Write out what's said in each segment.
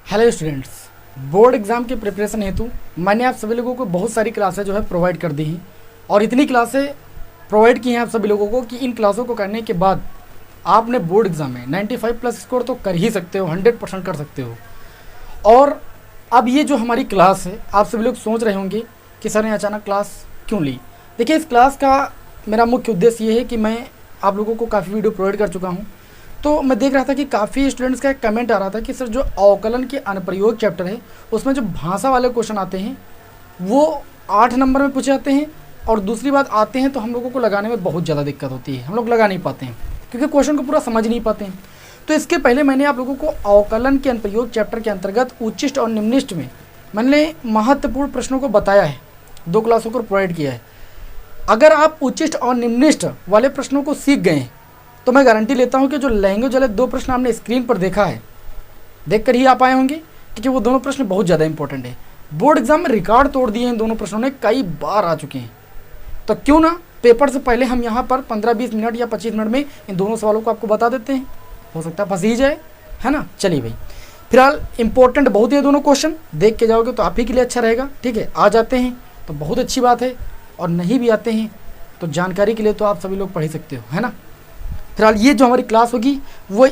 Hello students, board exam के preparation हेतु मैंने आप सभी लोगों को बहुत सारी क्लासें जो है प्रोवाइड कर दी हैं और इतनी क्लासें प्रोवाइड की हैं आप सभी लोगों को कि इन क्लासों को करने के बाद आपने बोर्ड एग्ज़ाम में 95 प्लस स्कोर तो कर ही सकते हो, 100% कर सकते हो। और अब ये जो हमारी क्लास है, आप सभी लोग सोच रहे होंगे कि सर ने अचानक क्लास क्यों ली। देखिए, इस क्लास का मेरा मुख्य उद्देश्य ये है कि मैं आप लोगों को काफ़ी वीडियो प्रोवाइड कर चुका हूँ। तो मैं देख रहा था कि काफ़ी स्टूडेंट्स का एक कमेंट आ रहा था कि सर जो अवकलन के अनुप्रयोग चैप्टर है उसमें जो भाषा वाले क्वेश्चन आते हैं वो 8 नंबर में पूछे जाते हैं, और दूसरी बात आते हैं तो हम लोगों को लगाने में बहुत ज़्यादा दिक्कत होती है, हम लोग लगा नहीं पाते हैं क्योंकि क्वेश्चन को पूरा समझ नहीं पाते हैं। तो इसके पहले मैंने आप लोगों को अवकलन के अनुप्रयोग चैप्टर के अंतर्गत उच्चिष्ट और निम्निष्ट में मैंने महत्वपूर्ण प्रश्नों को बताया है, 2 क्लासों को प्रोवाइड किया है। अगर आप उच्चिष्ट और निम्निष्ट वाले प्रश्नों को सीख गए हैं तो मैं गारंटी लेता हूं कि जो लैंग्वेज वाले 2 प्रश्न आपने स्क्रीन पर देखा है, देखकर ही आप आए होंगे, क्योंकि वो दोनों प्रश्न बहुत ज़्यादा इंपॉर्टेंट है। बोर्ड एग्जाम में रिकॉर्ड तोड़ दिए इन दोनों प्रश्नों ने, कई बार आ चुके हैं। तो क्यों ना पेपर से पहले हम यहाँ पर 15-20 मिनट या 25 मिनट में इन दोनों सवालों को आपको बता देते हैं, हो सकता है फंस ही जाए, है ना। चलिए भाई, फिलहाल इंपॉर्टेंट बहुत है दोनों क्वेश्चन, देख के जाओगे तो आप ही के लिए अच्छा रहेगा। ठीक है, आ जाते हैं तो बहुत अच्छी बात है, और नहीं भी आते हैं तो जानकारी के लिए तो आप सभी लोग पढ़ ही सकते हो, है ना। फिलहाल ये जो हमारी क्लास होगी वो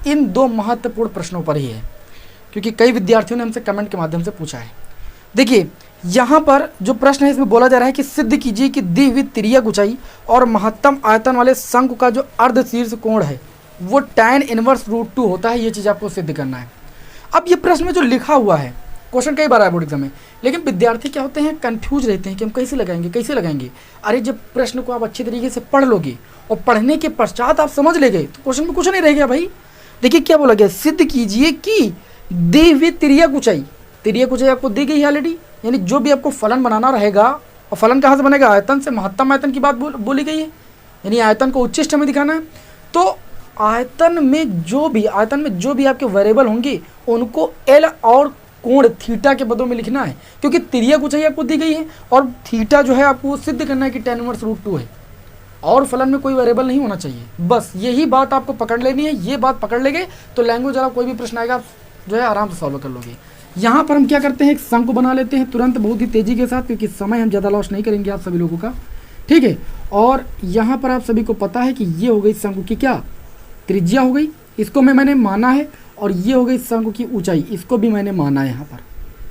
इन 2 महत्वपूर्ण प्रश्नों पर ही है, क्योंकि कई विद्यार्थियों ने हमसे कमेंट के माध्यम से पूछा है। देखिए, यहाँ पर जो प्रश्न है इसमें बोला जा रहा है कि सिद्ध कीजिए कि दी हुई तिर्यक ऊंचाई और महत्तम आयतन वाले शंकु का जो अर्धशीर्ष कोण है वो tan इनवर्स √2 होता है। ये चीज़ आपको सिद्ध करना है। अब ये प्रश्न में जो लिखा हुआ है, क्वेश्चन कई बार आया बोर्ड एग्जाम में, लेकिन विद्यार्थी क्या होते हैं, कंफ्यूज रहते हैं कि हम कैसे लगाएंगे। अरे जब प्रश्न को आप अच्छे तरीके से पढ़ लोगे और पढ़ने के पश्चात आप समझ ले गए तो क्वेश्चन में कुछ नहीं रह गया भाई। देखिए क्या बोला गया, सिद्ध कीजिए कि दी हुई तिर्यक ऊंचाई आपको दी गई है ऑलरेडी, यानी जो भी आपको फलन बनाना रहेगा, और फलन कहाँ से बनेगा, आयतन से। महत्तम आयतन की बात बोली गई है, यानी आयतन को उच्चिष्ट में दिखाना है। तो आयतन में जो भी आपके वेरिएबल होंगे उनको एल और कोण थीटा के पदों में लिखना है, क्योंकि तिर्यक ऊंचाई आपको दी गई है और थीटा जो है आपको सिद्ध करना है कि tan इनवर्स √2 है, और फलन में कोई वेरिएबल नहीं होना चाहिए। बस यही बात आपको पकड़ लेनी है। ये बात पकड़ लेंगे तो लैंग्वेज वाला कोई भी प्रश्न आएगा आप जो है आराम से सॉल्व कर लोगे। यहाँ पर हम क्या करते हैं, एक शंकु बना लेते हैं तुरंत, बहुत ही तेजी के साथ, क्योंकि समय हम ज़्यादा लॉस नहीं करेंगे आप सभी लोगों का। ठीक है, और यहाँ पर आप सभी को पता है कि ये हो गई शंकु की क्या त्रिज्या हो गई, इसको मैंने माना है, और ये हो गई शंकु की ऊंचाई, इसको भी मैंने माना है यहाँ पर,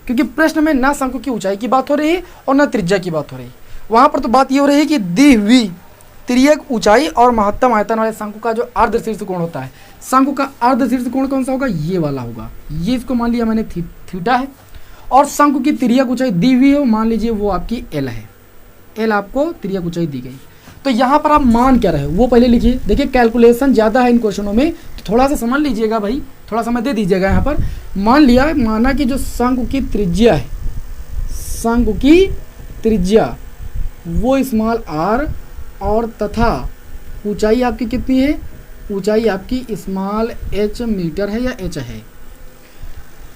क्योंकि प्रश्न में ना शंकु की ऊंचाई की बात हो रही है और ना त्रिज्या की बात हो रही है। वहाँ पर तो बात ये हो रही है कि दी हुई तिर्यक ऊंचाई और महत्तम आयतन वाले शंकु का जो अर्धशीर्ष कोण होता है, शंकु का अर्धशीर्ष कोण कौन सा होगा, ये वाला होगा। ये इसको मान लिया मैंने थीटा है, और शंकु की तिर्यक ऊंचाई दी हुई है, मान लीजिए वो आपकी एल है। एल आपको तिर्यक ऊंचाई दी गई। तो यहाँ पर आप मान क्या रहे हो वो पहले लिखिए। देखिए कैलकुलेशन ज़्यादा है इन क्वेश्चनों में, तो थोड़ा सा समझ लीजिएगा भाई, थोड़ा समय दे दीजिएगा। यहाँ पर माना कि जो शंकु की त्रिज्या है, शंकु की त्रिज्या वो स्मॉल r, और तथा ऊंचाई आपकी कितनी है, ऊंचाई आपकी स्मॉल h मीटर है या h है।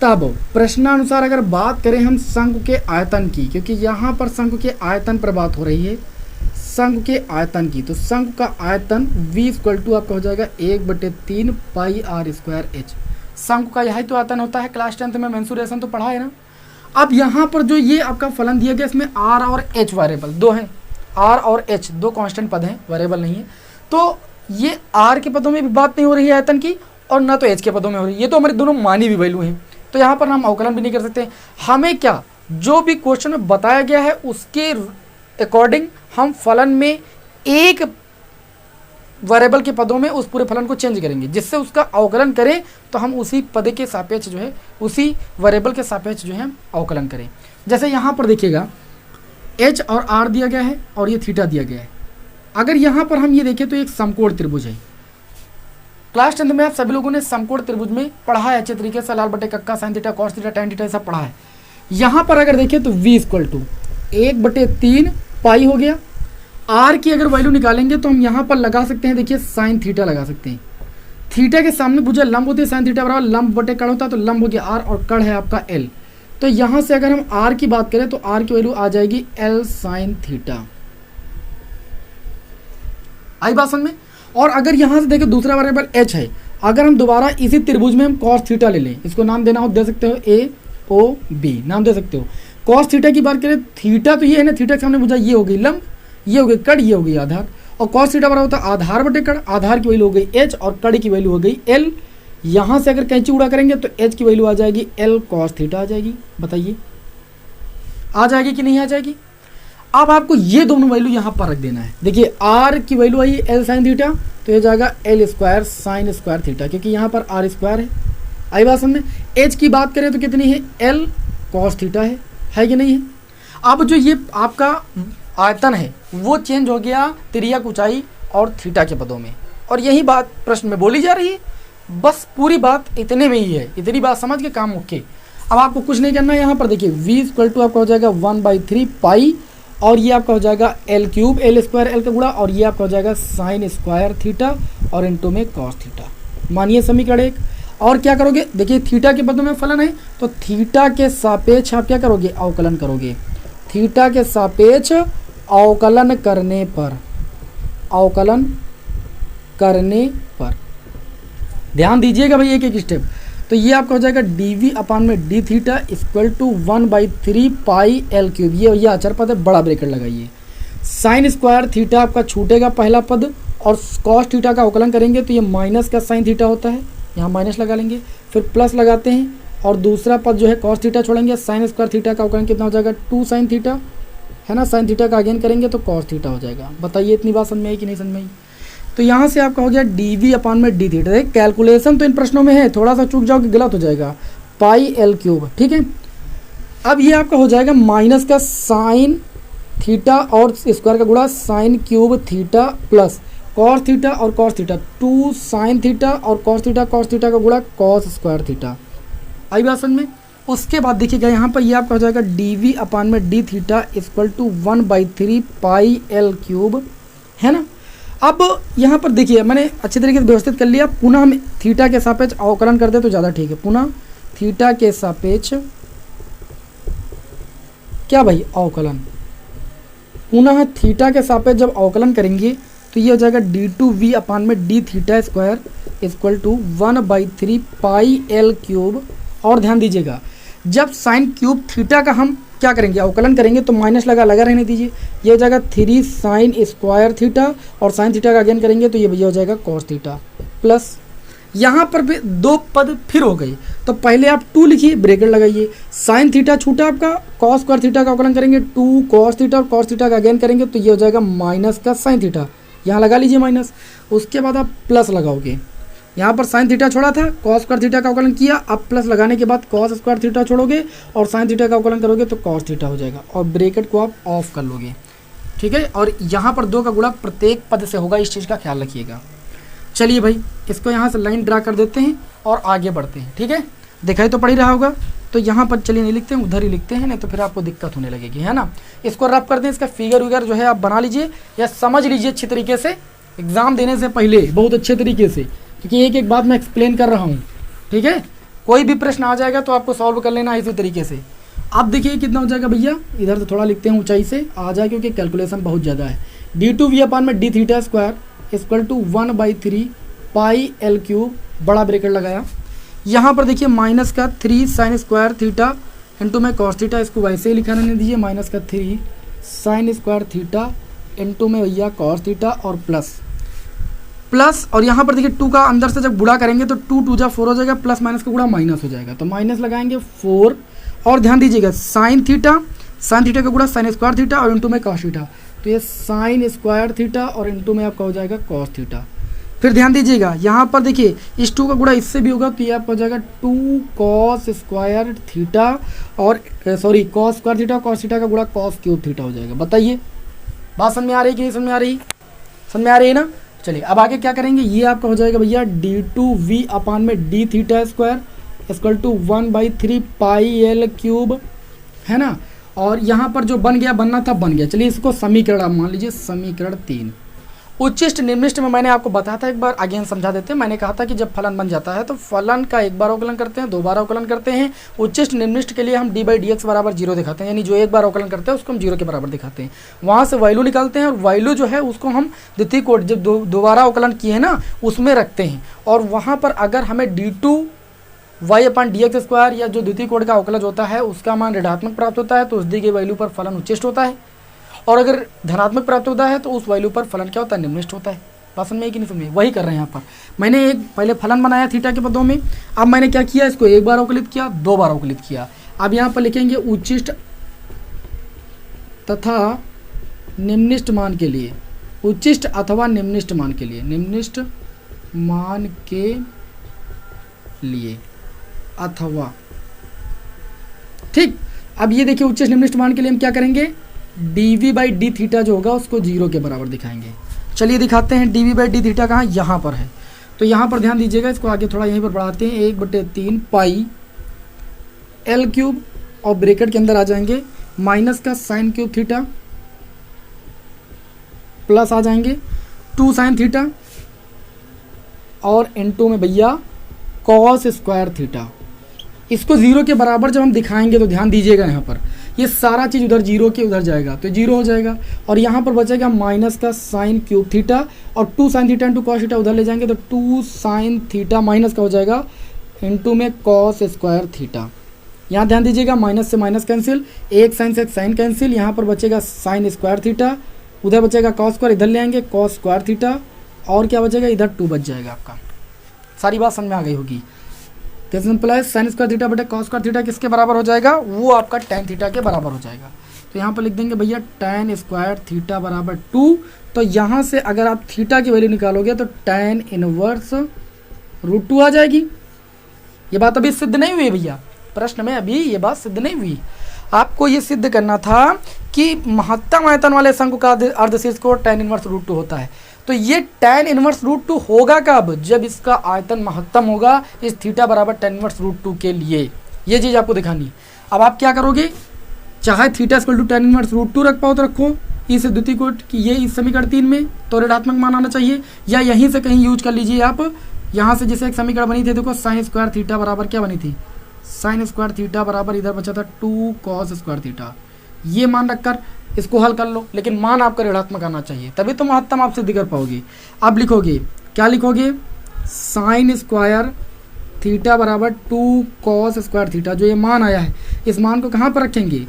तब प्रश्नानुसार अगर बात करें हम शंकु के आयतन की, क्योंकि यहाँ पर शंकु के आयतन पर बात हो रही है, शंकु के आयतन की, तो शंकु का आयतन v = आपका हो जाएगा 1/3 πr²h। शंकु का यही तो आयतन होता है, क्लास 10th में मेंसुरेशन तो पढ़ा है ना। अब यहाँ पर जो ये आपका फलन दिया गया, इसमें r और h वेरिएबल 2 हैं, r और h 2 कांस्टेंट पद हैं, वेरिएबल नहीं है। तो ये r के पदों में भी बात नहीं हो रही है आयतन की, और ना तो h के पदों में हो रही है, ये तो हमारे दोनों मानी हुई वैल्यू हैं। तो यहाँ पर हम अवकलन भी नहीं कर सकते। हमें क्या, जो भी क्वेश्चन में बताया गया है उसके अकॉर्डिंग हम फलन में एक वेरिएबल के पदों में उस पूरे फलन को चेंज करेंगे, जिससे उसका अवकलन करें तो हम उसी पद के सापेक्ष जो है, उसी वेरिएबल के सापेक्ष जो है हम अवकलन करें। जैसे यहाँ पर देखिएगा h और r दिया गया है और ये थीटा दिया गया है। अगर यहाँ पर हम ये देखें तो एक समकोण त्रिभुज है। क्लास 10th में आप सभी लोगों ने समकोण त्रिभुज में पढ़ा है अच्छे तरीके से, लाल बटे कक्का, sine theta, cos theta, tan theta, ऐसा पढ़ा है। यहाँ पर अगर देखें तो v = 1/3 पाई हो गया। r की अगर वैल्यू निकालेंगे तो हम यहाँ पर लगा सकते हैं, देखिए साइन थीटा लगा सकते हैं। थीटा के सामने भुजा लंब होती है, साइन थीटा बराबर लंब बटे कण होता है, तो लंब हो गया r और कण है आपका l। तो यहाँ से अगर हम r की बात करें तो r की वैल्यू आ जाएगी l साइन थीटा। आई बात समझ में। और अगर यहाँ से देखें दूसरा वेरिएबल h है, अगर हम दोबारा इसी त्रिभुज में हम कॉस थीटा ले लें, इसको नाम देना हो दे सकते हो ए ओ बी, नाम दे सकते हो। कॉस थीटा की बात करें, थीटा तो ये है ना, थीटा के सामने मुझे ये हो गई लंब, ये हो गई कड़, ये हो गई आधार, और कॉस थीटा बराबर होता है आधार बटे कड़, आधार की वैल्यू हो गई एच और कड़ की वैल्यू हो गई एल। यहाँ से अगर कैंची उड़ा करेंगे तो एच की वैल्यू आ जाएगी एल कॉस थीटा आ जाएगी। बताइए आ जाएगी कि नहीं आ जाएगी। अब आपको ये दोनों वैल्यू यहाँ पर रख देना है। देखिए आर की value I L sine theta, तो ये जाएगा L square sine square theta, क्योंकि यहाँ पर आर स्क्वायर है। आई बात समझ में। एच की बात करें तो कितनी है, एल कॉस थीटा है कि नहीं है। अब जो ये आपका आयतन है वो चेंज हो गया तिर्यक ऊंचाई और थीटा के पदों में, और यही बात प्रश्न में बोली जा रही है। बस पूरी बात इतने में ही है, इतनी बात समझ के काम ओके। अब आपको कुछ नहीं करना है। यहाँ पर देखिए v इक्वल टू आपका हो जाएगा 1/3 पाई, और ये आपका हो जाएगा L cube, L square L का गुणा, और ये आपका हो जाएगा साइन स्क्वायर थीटा और इंटू में कॉस थीटा। मानिए समीकरण एक। और क्या करोगे, देखिए थीटा के पदों में फलन है, तो थीटा के सापेक्ष आप क्या करोगे, अवकलन करोगे। थीटा के सापेक्ष अवकलन करने पर, अवकलन करने पर ध्यान दीजिएगा भाई एक एक स्टेप। तो ये आपका हो जाएगा dv अपान में D theta equal to 1/3 pi L cube, ये अचर पद है, बड़ा ब्रैकेट लगाइए। साइन स्क्वायर थीटा आपका छूटेगा पहला पद, और कॉस थीटा का अवकलन करेंगे तो ये माइनस का साइन थीटा होता है, यहाँ माइनस लगा लेंगे, फिर प्लस लगाते हैं, और दूसरा पद जो है कॉस थीटा छोड़ेंगे, साइन स्क्वायर थीटा का अवकलन कितना हो जाएगा 2 साइन थीटा, है ना। साइन थीटा का अगेन करेंगे तो कॉस थीटा हो जाएगा। बताइए इतनी बात समझ में आई कि नहीं समझ में आई। तो यहाँ से आपका हो गया dv अपान में डी थीटा। देखिए कैलकुलेशन तो इन प्रश्नों में है, थोड़ा सा चूक जाओ कि गलत हो जाएगा, पाई एल क्यूब, ठीक है। अब ये आपका हो जाएगा माइनस का साइन थीटा और स्क्वायर का गुणा sine cube theta plus cos theta और कॉस थीटा, 2 साइन थीटा और कॉस थीटा का गुणा कॉस स्क्वायर थीटा। आई बात समझ में। उसके बाद देखिएगा यहाँ पर ये आपका हो जाएगा dv अपान में D theta equal to 1/3 pi L cube, है ना। अब यहाँ पर देखिए मैंने अच्छे तरीके से व्यवस्थित कर लिया। पुनः हम थीटा के सापेक्ष अवकलन कर दे तो ज़्यादा ठीक है। पुनः थीटा के सापेक्ष क्या भाई, अवकलन। पुनः थीटा के सापेक्ष जब अवकलन करेंगे तो ये हो जाएगा d2v अपान में D theta square equal to 1/3 pi L cube. और ध्यान दीजिएगा जब साइन क्यूब थीटा का हम क्या करेंगे, अवकलन करेंगे, तो माइनस लगा रहने दीजिए, ये हो जाएगा 3 साइन स्क्वायर थीटा, और साइन थीटा का अगेन करेंगे तो ये भैया हो जाएगा कॉस थीटा प्लस, यहाँ पर भी 2 पद फिर हो गई, तो पहले आप 2 लिखिए, ब्रैकेट लगाइए, साइन थीटा छूटा आपका, कॉस स्क्वायर थीटा का अवकलन करेंगे 2 कॉस थीटा और कॉस थीटा का अगेन करेंगे तो ये हो जाएगा माइनस का साइन थीटा, यहाँ लगा लीजिए माइनस। उसके बाद आप प्लस लगाओगे, यहाँ पर साइन थीटा छोड़ा था, कॉस स्क्वायर थीटा का अवकलन किया, अब प्लस लगाने के बाद कॉस स्क्वायर थीटा छोड़ोगे और साइन थीटा का अवकलन करोगे तो कॉस थीटा हो जाएगा, और ब्रैकेट को आप ऑफ कर लोगे, ठीक है। और यहाँ पर 2 का गुणा प्रत्येक पद से होगा, इस चीज़ का ख्याल रखिएगा। चलिए भाई इसको यहाँ से लाइन ड्रा कर देते हैं और आगे बढ़ते हैं, ठीक है। दिखाई तो पड़ ही रहा होगा, तो यहाँ पर चलिए नहीं लिखते हैं, उधर ही लिखते हैं, नहीं तो फिर आपको दिक्कत होने लगेगी, है ना। इसको रब कर दें, इसका फिगर वगैरह जो है आप बना लीजिए या समझ लीजिए अच्छे तरीके से, एग्ज़ाम देने से पहले बहुत अच्छे तरीके से, क्योंकि एक एक बात मैं एक्सप्लेन कर रहा हूँ, ठीक है। कोई भी प्रश्न आ जाएगा तो आपको सॉल्व कर लेना इसी तरीके से। अब देखिए कितना हो जाएगा भैया, इधर से थोड़ा लिखते हैं, ऊंचाई से आ जाए क्योंकि कैलकुलेशन बहुत ज़्यादा है। d2v अपान में D theta square equal to 1/3 pi L cube, बड़ा ब्रैकेट लगाया। यहाँ पर देखिए माइनस का 3 साइन स्क्वायर थीटा इंटू में कॉस थीटा, इसको वैसे ही लिखा रहने दीजिए, माइनस का 3 साइन स्क्वायर थीटा इंटू में भैया कॉस थीटा और प्लस, और यहाँ पर देखिए 2 का अंदर से जब गुणा करेंगे तो 2 2 जा 4 हो जाएगा, प्लस माइनस का गुणा माइनस हो जाएगा, तो माइनस लगाएंगे 4। और ध्यान दीजिएगा साइन थीटा का गुणा साइन स्क्वायर थीटा और इंटू में कॉस थीटा, तो ये साइन स्क्वायर थीटा और इंटू में आपका हो जाएगा कॉस थीटा। फिर ध्यान दीजिएगा यहाँ पर देखिए इस 2 का गुणा इससे भी होगा तो ये आपका हो जाएगा 2 कॉस स्क्वायर थीटा और sorry cos square theta, cos theta का गुणा कॉस क्यूब थीटा हो जाएगा। बताइए बात समझ में आ रही है कि नहीं समझ में आ रही, समझ में आ रही है ना। चलिए अब आगे क्या करेंगे, ये आपका हो जाएगा भैया d2v अपान में D theta square equal to 1/3 pi L cube, है ना। और यहाँ पर जो बन गया, बनना था बन गया। चलिए इसको समीकरण आप मान लीजिए, समीकरण 3। उच्चिष्ट निम्निष्ट में मैंने आपको बताया था, एक बार अगेन समझा देते हैं। मैंने कहा था कि जब फलन बन जाता है तो फलन का एक बार अवकलन करते हैं, 2 बार अवकलन करते हैं। उच्चिष्ट निम्निष्ट के लिए हम d/dx बराबर 0 दिखाते हैं, यानी जो एक बार अवकलन करते हैं उसको हम 0 के बराबर दिखाते हैं। वहाँ से वैल्यू निकालते हैं और वैल्यू जो है उसको हम द्वितीय कोट जब दोबारा अवकलन किए हैं ना उसमें रखते हैं। और वहाँ पर अगर हमें d2y/dx² या जो द्वितीय कोट का अवकलज होता है उसका मान ऋणात्मक प्राप्त होता है तो उस दी गई वैल्यू पर फलन उच्चिष्ट होता है, और अगर धनात्मक प्राप्त होता है तो उस वैल्यू पर फलन क्या होता है, निम्निष्ट होता है। बात समझ में कि नहीं समझ में? वही कर रहे हैं यहाँ पर। मैंने एक पहले फलन बनाया थीटा के पदों में, अब मैंने क्या किया, इसको एक बार अवकलित किया, 2 बार अवकलित किया। अब यहाँ पर लिखेंगे उच्चिष्ट तथा निम्निष्ट मान के लिए, उच्चिष्ट अथवा निम्निष्ट मान के लिए, निम्निष्ट मान के लिए अथवा, ठीक। अब ये देखिए उच्चिष्ट निम्निष्ट मान के लिए हम क्या करेंगे, dv/d थीटा जो होगा उसको 0 के बराबर दिखाएंगे। चलिए दिखाते हैं dv/d थीटा कहाँ, यहाँ पर है। तो यहाँ पर ध्यान दीजिएगा, इसको आगे थोड़ा यहीं पर बढ़ाते हैं, 1/3 पाई l³ और ब्रैकेट के अंदर आ जाएंगे माइनस का साइन क्यूब थीटा प्लस आ जाएंगे 2 साइन थीटा और इनटू में भैया कॉस स्क्वायर थीटा। इसको 0 के बराबर जब हम दिखाएंगे तो ध्यान दीजिएगा यहाँ पर ये सारा चीज़ उधर 0 के उधर जाएगा तो 0 हो जाएगा, और यहाँ पर बचेगा माइनस का साइन क्यूब थीटा और 2 sine theta into cos theta उधर ले जाएंगे तो 2 साइन थीटा माइनस का हो जाएगा इंटू में कॉस स्क्वायर थीटा। यहाँ ध्यान दीजिएगा माइनस से माइनस कैंसिल, एक साइन से एक साइन कैंसिल, यहाँ पर बचेगा साइन स्क्वायर थीटा, उधर बचेगा कॉस स्क्वायर, इधर ले आएंगे कॉस स्क्वायर थीटा, और क्या बचेगा इधर 2 बच जाएगा आपका। सारी बात समझ में आ गई होगी। कैसे सिंपल है, साइन स्क्वायर थीटा बटे कॉस स्क्वायर थीटा किसके बराबर हो जाएगा, वो आपका टैन थीटा के बराबर हो जाएगा। तो यहाँ पर लिख देंगे भैया टैन स्क्वायर थीटा बराबर 2। तो यहाँ से अगर आप थीटा की वैल्यू निकालोगे तो टैन इनवर्स √2 आ जाएगी। ये बात अभी सिद्ध नहीं हुई भैया, प्रश्न में अभी ये बात सिद्ध नहीं हुई। आपको ये सिद्ध करना था कि महत्तम आयतन वाले शंकु का अर्धशीर्ष कोण टैन इनवर्स √2 होता है। तो ये टैन इनवर्स √2 होगा कब, जब इसका आयतन महत्तम होगा इस थीटा बराबर टैन इनवर्स √2 के लिए। ये चीज़ आपको दिखानी। अब आप क्या करोगे, चाहे theta equal to tan inverse √2 रख पाओ तो रखो, इस द्वितीय कोट की ये इस समीकरण 3 में तो ऋणात्मक मान आना चाहिए, या यहीं से कहीं यूज कर लीजिए आप। यहाँ से जैसे एक समीकरण बनी थी, देखो साइन स्क्वायर थीटा बराबर क्या बनी थी, साइन स्क्वायर थीटा बराबर इधर बचा था 2 कॉस स्क्वायर थीटा। ये मान रखकर इसको हल कर लो, लेकिन मान आपका ऋणात्मक आना चाहिए, तभी तो महत्तम आप सिद्ध कर पाओगे। अब लिखोगे, क्या लिखोगे, साइन स्क्वायर थीटा बराबर 2 कॉस स्क्वायर थीटा। जो ये मान आया है इस मान को कहाँ पर रखेंगे,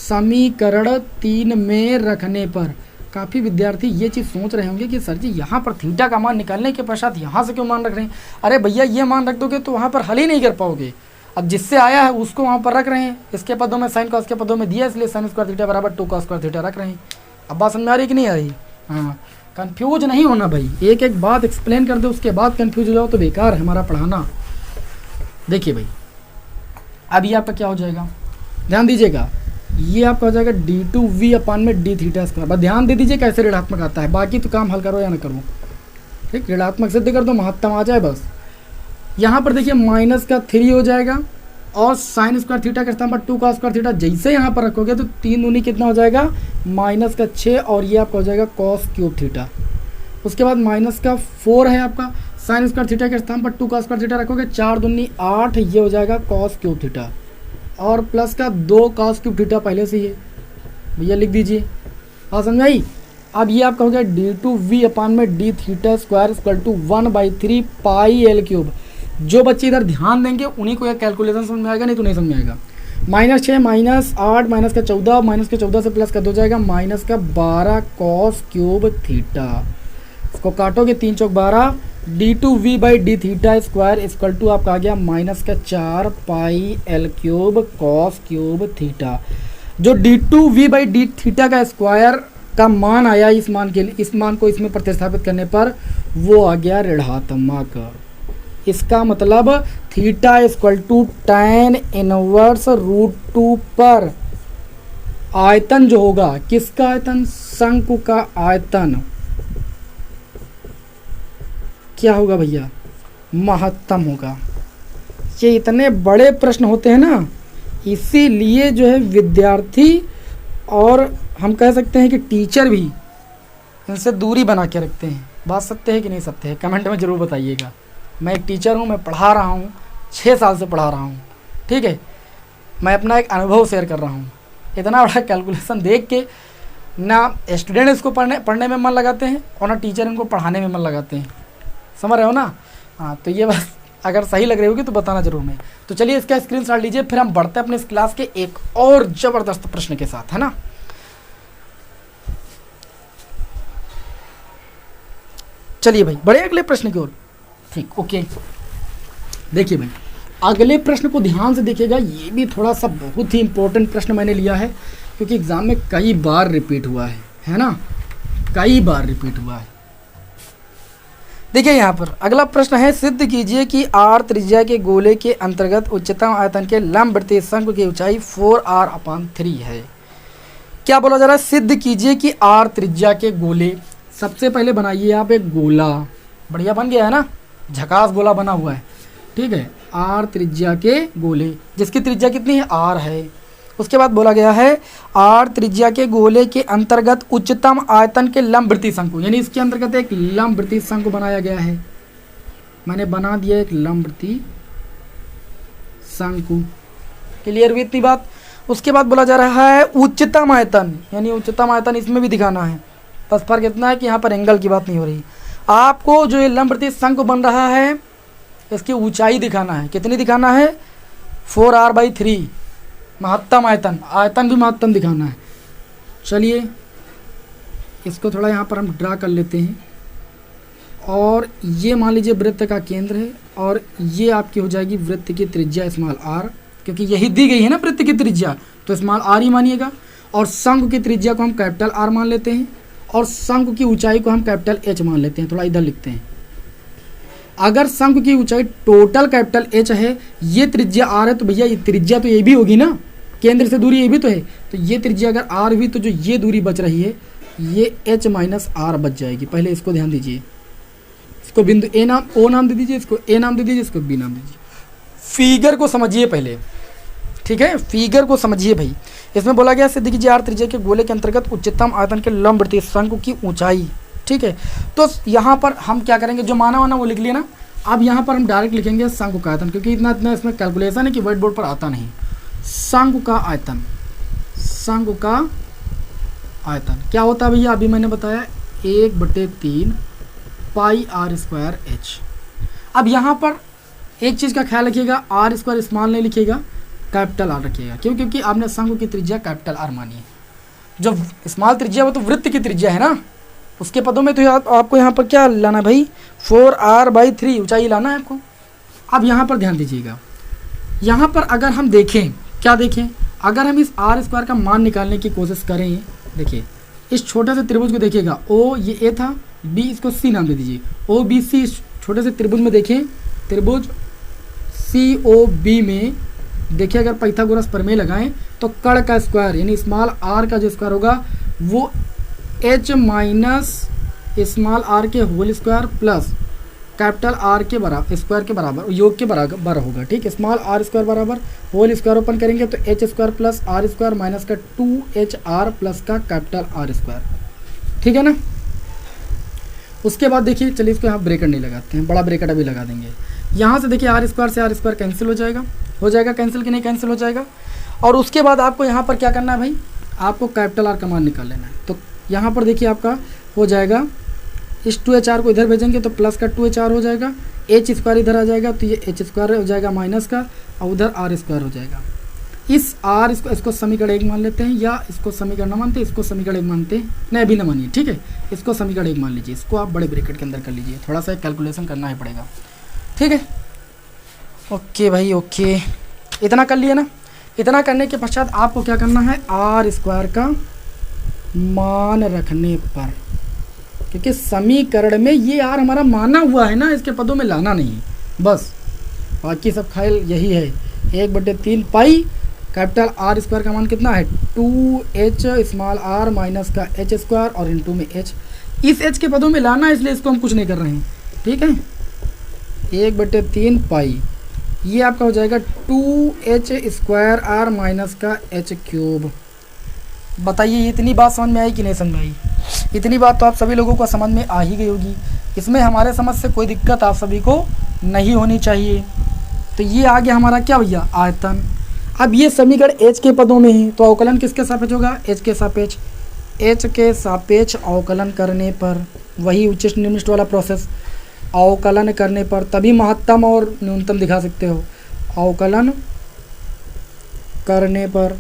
समीकरण 3 में रखने पर। काफ़ी विद्यार्थी ये चीज़ सोच रहे होंगे कि सर जी यहाँ पर थीटा का मान निकालने के पश्चात यहाँ से क्यों मान रख रहे हैं। अरे भैया ये मान रख दोगे तो वहाँ पर हल ही नहीं कर पाओगे। अब जिससे आया है उसको वहाँ पर रख रहे हैं, इसके पदों में साइन कॉस के पदों में दिया, इसलिए साइन स्क्वायर थीटा बराबर 2 कॉस स्क्वायर थीटा रख रहे हैं। अब बात समझ में आ रही कि नहीं आ रही? हाँ, कंफ्यूज नहीं होना भाई, एक एक बात एक्सप्लेन कर दो उसके बाद कंफ्यूज हो जाओ तो बेकार है हमारा पढ़ाना। देखिए भाई अब ये आपका क्या हो जाएगा, ध्यान दीजिएगा, ये आपका हो जाएगा d2v/d²। बस ध्यान दे दीजिए कैसे ऋणात्मक आता है, बाकी तो काम हल करो या ना करो, ठीक। ऋणात्मक सिद्ध कर दो, महत्तम आ जाए बस। यहाँ पर देखिए माइनस का 3 हो जाएगा और साइन स्क्वायर थीटा के स्थान पर 2 कॉस स्क्वायर थीटा जैसे यहाँ पर रखोगे तो 3 दूनी कितना हो जाएगा, माइनस का 6, और ये आपका हो जाएगा कॉस क्यूब थीटा। उसके बाद माइनस का 4 है आपका, साइन स्क्वायर थीटा के स्थान पर 2 कॉस स्क्वायर थीटा रखोगे, 4 दूनी 8, ये हो जाएगा कॉस क्यूब थीटा, और प्लस का 2 कॉस क्यूब थीटा पहले से ही है भैया, लिख दीजिए। हाँ समझ आई। अब ये आपका हो गया d2v/d theta square equal to 1/3 pi l³। जो बच्चे इधर ध्यान देंगे उन्हीं को यह कैलकुलेशन समझ में आएगा, नहीं तो नहीं समझ में आएगा। -6 -8 माइनस का 14, माइनस के 14 से प्लस का 2 हो जाएगा माइनस का 12 कॉस क्यूब थीटा। इसको काटोगे 3 चौक 12, d2v/d theta square equal to आपका आ गया माइनस का 4 पाई l³ कॉस क्यूब थीटा। जो d2v/d थीटा का स्क्वायर का मान आया इस मान के लिए, इस मान को इसमें प्रतिस्थापित करने पर वो आ गया ऋणात्मक। इसका मतलब theta equal to tan inverse √2 पर आयतन जो होगा, किसका आयतन, शंकु का आयतन, क्या होगा भैया, महत्तम होगा। ये इतने बड़े प्रश्न होते हैं ना, इसीलिए जो है विद्यार्थी और हम कह सकते हैं कि टीचर भी इनसे दूरी बना के रखते हैं। बात सत्य है कि नहीं सत्य है, कमेंट में ज़रूर बताइएगा। मैं एक टीचर हूँ, मैं पढ़ा रहा हूँ, 6 साल से पढ़ा रहा हूँ, ठीक है। मैं अपना एक अनुभव शेयर कर रहा हूँ। इतना बड़ा कैलकुलेशन देख के ना स्टूडेंट इसको पढ़ने में मन लगाते हैं और ना टीचर इनको पढ़ाने में मन लगाते हैं, समझ रहे हो ना। हाँ, तो ये बस अगर सही लग रही होगी तो बताना जरूर मैं। तो चलिए इसका स्क्रीनशॉट लीजिए, फिर हम बढ़ते हैं अपने इस क्लास के एक और ज़बरदस्त प्रश्न के साथ, है ना। चलिए भाई बढ़े अगले प्रश्न की ओर। ठीक, ओके। देखिए भाई अगले प्रश्न को ध्यान से देखिएगा, ये भी थोड़ा सा बहुत ही इंपॉर्टेंट प्रश्न मैंने लिया है क्योंकि एग्जाम में कई बार रिपीट हुआ है ना, कई बार रिपीट हुआ है। देखिए यहाँ पर अगला प्रश्न है, सिद्ध कीजिए कि r त्रिज्या के गोले के अंतर्गत उच्चतम आयतन के लंबवृत्तीय शंकु की ऊंचाई 4r/3 है। क्या बोला जा रहा है, सिद्ध कीजिए कि r त्रिज्या के गोले, सबसे पहले बनाइए आप एक गोला, बढ़िया बन गया है ना, झकास गोला बना हुआ है, ठीक है। r त्रिज्या के गोले जिसकी त्रिज्या कितनी है, r है। उसके बाद बोला गया है r त्रिज्या के गोले के अंतर्गत उच्चतम आयतन के लंबवृत्तीय शंकु, यानी इसके अंतर्गत एक लंबवृत्तीय शंकु बनाया गया है। मैंने बना दिया एक लंबवृत्तीय शंकु, क्लियर हुई इतनी बात। उसके बाद बोला जा रहा है उच्चतम आयतन, यानी उच्चतम आयतन इसमें भी दिखाना है, बस फर्क इतना है कि यहाँ पर एंगल की बात नहीं हो रही। आपको जो ये लंबवृत्तीय शंकु बन रहा है इसकी ऊंचाई दिखाना है, कितनी दिखाना है, 4r/3, महत्तम आयतन, आयतन भी महत्तम दिखाना है। चलिए इसको थोड़ा यहाँ पर हम ड्रा कर लेते हैं, और ये मान लीजिए वृत्त का केंद्र है, और ये आपकी हो जाएगी वृत्त की त्रिज्या स्मॉल r, क्योंकि यही दी गई है ना वृत्त की त्रिज्या, तो स्मॉल r ही मानिएगा। और शंकु की त्रिज्या को हम कैपिटल R मान लेते हैं, और शंकु की ऊंचाई को हम कैपिटल H मान लेते हैं। थोड़ा इधर लिखते हैं, अगर शंकु की ऊंचाई टोटल कैपिटल H है, ये त्रिज्या R है, तो भैया ये त्रिज्या तो ये भी होगी ना, केंद्र से दूरी ये भी तो है, तो ये त्रिज्या अगर R हुई तो जो ये दूरी बच रही है ये H माइनस R बच जाएगी। पहले इसको ध्यान दीजिए, इसको बिंदु A नाम, O नाम दे दीजिए, इसको A नाम दे दीजिए, इसको B नाम दे दीजिए। फिगर को समझिए पहले, ठीक है, फिगर को समझिए भाई। इसमें बोला गया सिद्ध कीजिए r त्रिज्या के गोले के अंतर्गत उच्चतम आयतन के लंबवृत्तीय शंकु की ऊंचाई, ठीक है। तो यहाँ पर हम क्या करेंगे, जो माना वाना वो लिख लिया ना, अब यहाँ पर हम डायरेक्ट लिखेंगे शंकु का आयतन, क्योंकि इतना इसमें कैलकुलेशन है कि व्हाइट बोर्ड पर आता नहीं। शंकु का आयतन, शंकु का आयतन क्या होता है भैया, अभी मैंने बताया 1/3 πr² h। अब यहाँ पर एक चीज़ का ख्याल रखिएगा, r² स्मॉल नहीं लिखिएगा, कैपिटल R रखिएगा। क्यों, क्योंकि आपने शंकु की त्रिज्या कैपिटल R मानी है। जो स्मॉल त्रिज्या वो तो वृत्त की त्रिज्या है ना, उसके पदों में तो आपको यहाँ पर क्या लाना है भाई, 4r/3 ऊंचाई लाना है आपको। अब यहाँ पर ध्यान दीजिएगा, यहाँ पर अगर हम देखें, क्या देखें, अगर हम इस r² का मान निकालने की कोशिश करें, देखिए इस छोटे से त्रिभुज को देखिएगा, O ये A था, B इसको C नाम दे दीजिए, OBC इस छोटे से त्रिभुज में देखें, त्रिभुज COB में देखिए अगर पाइथागोरस प्रमेय लगाएं तो कर्ण का स्क्वायर यानी स्मॉल r का जो स्क्वायर होगा वो h माइनस स्मॉल r के whole square plus capital R के बराबर, स्क्वायर के बराबर, योग के बराबर होगा, ठीक है। स्मॉल r² बराबर होल स्क्वायर ओपन करेंगे तो h² प्लस r² माइनस का 2HR प्लस का कैपिटल R², ठीक है ना। उसके बाद देखिए, चलिए इसको यहाँ ब्रेकेट नहीं लगाते हैं, बड़ा ब्रेकेट अभी लगा देंगे। यहाँ से देखिए r² से r² कैंसिल हो जाएगा कैंसिल कि नहीं, कैंसिल हो जाएगा। और उसके बाद आपको यहाँ पर क्या करना है भाई, आपको कैपिटल R का मान निकाल लेना है। तो यहाँ पर देखिए आपका हो जाएगा, इस 2HR को इधर भेजेंगे तो प्लस का 2HR हो जाएगा, h² इधर आ जाएगा तो ये h² हो जाएगा माइनस का, और उधर r² हो जाएगा। इस r इसको समीकरण 1 मान लेते हैं, या इसको समीकरण न मानते, इसको समीकरण 1 मानते हैं, नहीं अभी न मानिए, ठीक है। इसको समीकरण 1 मान लीजिए, इसको आप बड़े ब्रैकेट के अंदर कर लीजिए, थोड़ा सा कैलकुलेशन करना ही पड़ेगा, ठीक है। ओके भाई ओके, इतना कर लिए ना। इतना करने के पश्चात आपको क्या करना है, r² का मान रखने पर, क्योंकि समीकरण में ये r हमारा माना हुआ है ना, इसके पदों में लाना नहीं है, बस बाकी सब ख्याल यही है। 1/3 पाई कैपिटल R² का मान कितना है 2h स्मॉल r माइनस का h² और इनटू में h, इस h के पदों में लाना है, इसलिए इसको हम कुछ नहीं कर रहे हैं, ठीक है। 1/3 पाई ये आपका हो जाएगा 2h² r माइनस का h³। बताइए इतनी बात समझ में आई कि नहीं समझ में आई। इतनी बात तो आप सभी लोगों को समझ में आ ही गई होगी। इसमें हमारे समझ से कोई दिक्कत आप सभी को नहीं होनी चाहिए। तो ये आ गया हमारा क्या भैया, आयतन। अब ये समीकरण एच के पदों में ही, तो अवकलन किसके सापेक्ष होगा, एच के सापेक्ष। एच के सापेक्ष अवकलन करने पर, वही उच्चिष्ट निम्निष्ट वाला प्रोसेस, अवकलन करने पर तभी महत्तम और न्यूनतम दिखा सकते हो। अवकलन करने पर,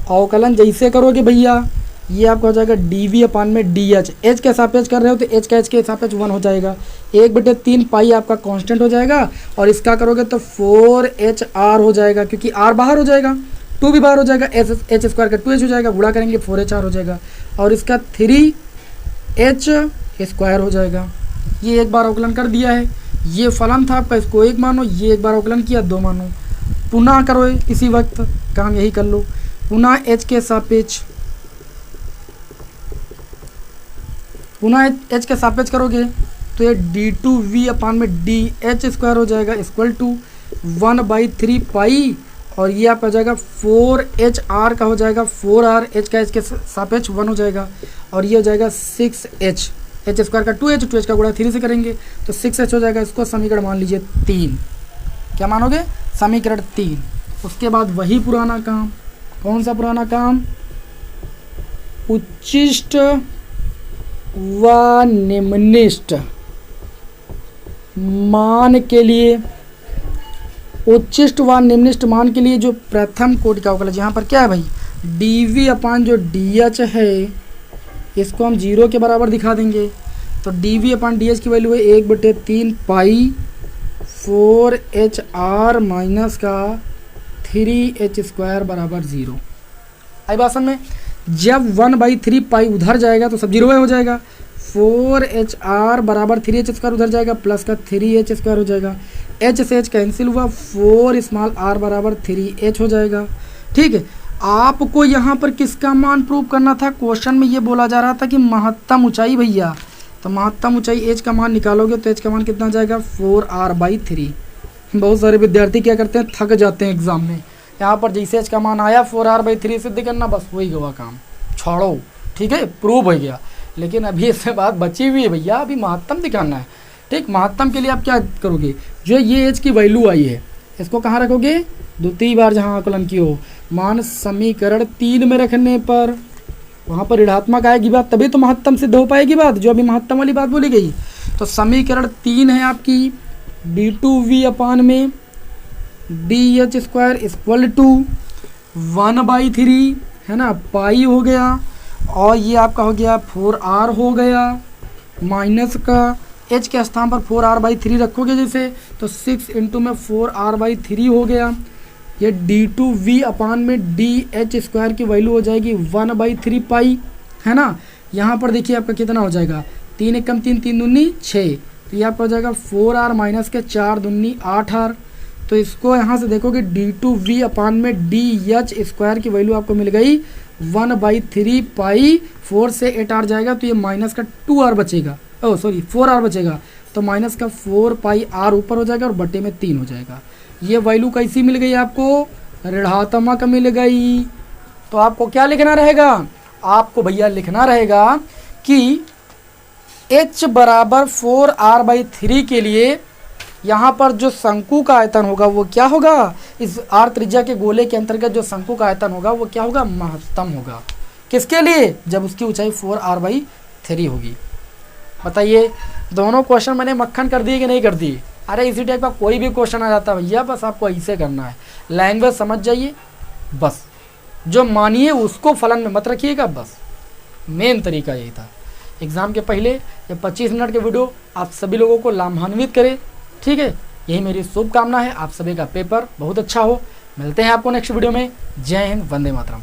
अवकलन जैसे करोगे भैया, ये आपका हो जाएगा dv अपान में dh। एच के सापेक्ष कर रहे हो तो एच का एच के सापेक्ष 1 हो जाएगा। 1/3 पाई आपका कांस्टेंट हो जाएगा, और इसका करोगे तो 4HR हो जाएगा, क्योंकि r बाहर हो जाएगा, 2 भी बाहर हो जाएगा, h स्क्वायर का 2h हो जाएगा, गुणा करेंगे 4HR हो जाएगा, और इसका 3h स्क्वायर हो जाएगा। ये एक बार अवकलन कर दिया है। ये फलन था आपका, इसको 1 मानो, ये एक बार अवकलन किया 2 मानो। पुनः करो इसी वक्त, काम यही कर लो। पुनः एच के सापेक्ष, पुनः एच के सापेक्ष करोगे तो ये d2v अपान में dh स्क्वायर हो जाएगा, इक्वल टू 1/3 पाई, और ये आपका हो जाएगा 4HR का हो जाएगा 4R, h का h के सापेक्ष 1 हो जाएगा, और ये हो जाएगा 6h, h स्क्वायर का 2h का गुणा 3 से करेंगे तो 6h हो जाएगा। इसको समीकरण मान लीजिए 3। क्या मानोगे, समीकरण 3। उसके बाद वही पुराना काम, कौन सा पुराना काम, उच्चिष्ट व निम्निष्ट मान के लिए, उच्चिष्ट व निम्निष्ट मान के लिए जो प्रथम कोटि का अवकलज, यहाँ पर क्या है भाई, dv अपान जो dh है, इसको हम 0 के बराबर दिखा देंगे। तो dv अपान dh की वैल्यू है 1/3 पाई 4HR माइनस का 3h स्क्वायर बराबर 0। आई बात समझ में, जब 1/3 पाई उधर जाएगा तो सब 0 हो जाएगा, 4HR बराबर 3h स्क्वायर उधर जाएगा, प्लस का 3h स्क्वायर हो जाएगा, h से h कैंसिल हुआ, 4 स्मॉल r बराबर 3h हो जाएगा। ठीक है, आपको यहाँ पर किसका मान प्रूव करना था, क्वेश्चन में ये बोला जा रहा था कि महत्तम ऊंचाई भैया, तो महत्तम ऊंचाई h का मान निकालोगे तो h का मान कितना जाएगा 4r/3। बहुत सारे विद्यार्थी क्या करते हैं, थक जाते हैं एग्जाम में, यहाँ पर जैसे h का मान आया 4r/3 सिद्ध करना, बस हो ही गया काम, छोड़ो, ठीक है, प्रूव हो गया। लेकिन अभी इससे बात बची हुई है भैया, अभी महत्तम दिखाना है। ठीक, महत्तम के लिए आप क्या करोगे, जो ये h की वैल्यू आई है इसको कहाँ रखोगे, द्वितीय बार जहाँ आकलन की हो, मान समीकरण 3 में रखने पर वहाँ पर ऋणात्मक आएगी बात, तभी तो महत्तम सिद्ध हो पाएगी बात, जो अभी महत्तम वाली बात बोली गई। तो समीकरण 3 है आपकी d2v अपान में dh स्क्वायर इक्वल टू 1/3 है ना, पाई हो गया, और ये आपका हो गया 4r हो गया, माइनस का h के स्थान पर 4r/3 रखोगे जैसे, तो 6 इंटू में 4r/3 हो गया। ये d2v अपान में dh स्क्वायर की वैल्यू हो जाएगी 1/3 पाई, है ना। यहाँ पर देखिए आपका कितना हो जाएगा, 3 एकम 3, 3 दूनी 6, तो ये आपका हो जाएगा 4r माइनस के 4 दूनी 8r। तो इसको यहाँ से देखोगे d2v अपान में dh स्क्वायर की वैल्यू आपको मिल गई 1/3 पाई, 4 से 8r जाएगा तो ये माइनस का 2r बचेगा, ओह सॉरी 4r बचेगा, तो माइनस का 4 पाई r ऊपर हो जाएगा और बटे में 3 हो जाएगा। ये वैल्यू कैसी मिल गई आपको, ऋणात्मक मिल गई। तो आपको क्या लिखना रहेगा, आपको भैया लिखना रहेगा कि h बराबर 4r/3 के लिए यहाँ पर जो शंकु का आयतन होगा वो क्या होगा, इस r त्रिज्या के गोले के अंतर्गत जो शंकु का आयतन होगा वो क्या होगा, महत्तम होगा। किसके लिए, जब उसकी ऊंचाई 4r/3 होगी। बताइए, दोनों क्वेश्चन मैंने मक्खन कर दिए कि नहीं कर दिए। अरे इसी टाइप का कोई भी क्वेश्चन आ जाता है भैया, बस आपको ऐसे करना है, लैंग्वेज समझ जाइए, बस जो मानिए उसको फलन में मत रखिएगा, बस मेन तरीका यही था। एग्ज़ाम के पहले ये 25 मिनट के वीडियो आप सभी लोगों को लाभान्वित करे, ठीक है, यही मेरी शुभकामना है। आप सभी का पेपर बहुत अच्छा हो। मिलते हैं आपको नेक्स्ट वीडियो में। जय हिंद, वंदे मातरम।